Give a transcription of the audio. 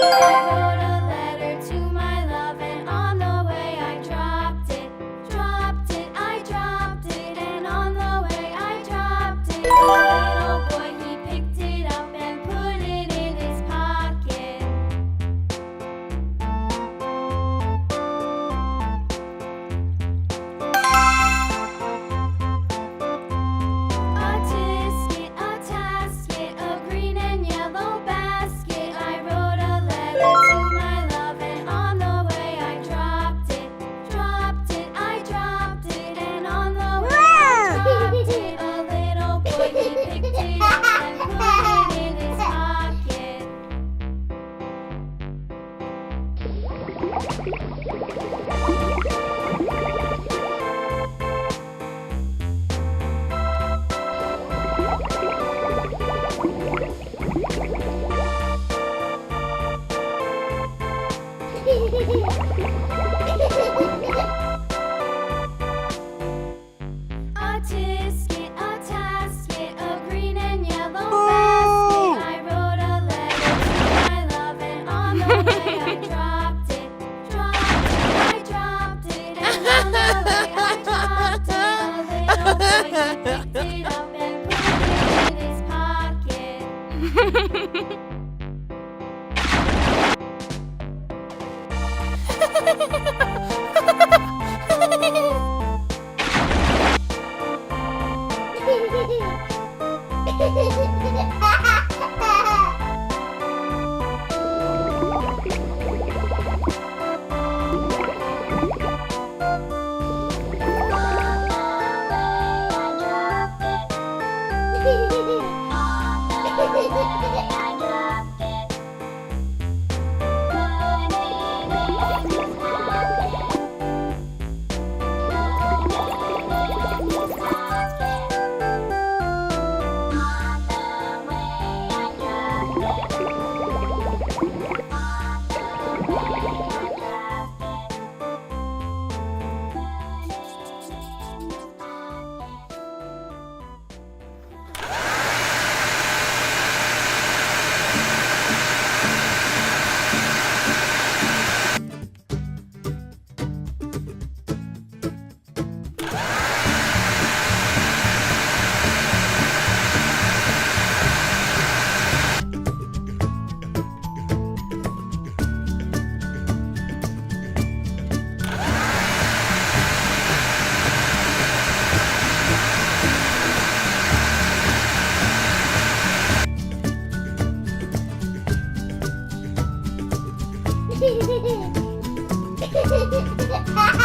wrote a letter to my love, and on the way I dropped it. I dropped it, and on the way I dropped it. The little boy, he picked it up and put it in his pocket. A tisket, a tasket, a green and yellow basket. I wrote a letter to my love, and on the way I dropped it. I dropped it, and on the way I dropped it. A little boy, he picked it up and put it in his pocket. A tisket, a tasket, a green and yellow basket. I wrote a letter to my love, and on the way I dropped it. I dropped it, and on the way I dropped it. A little boy, he picked it up and put it in his pocket. Ha ha ha!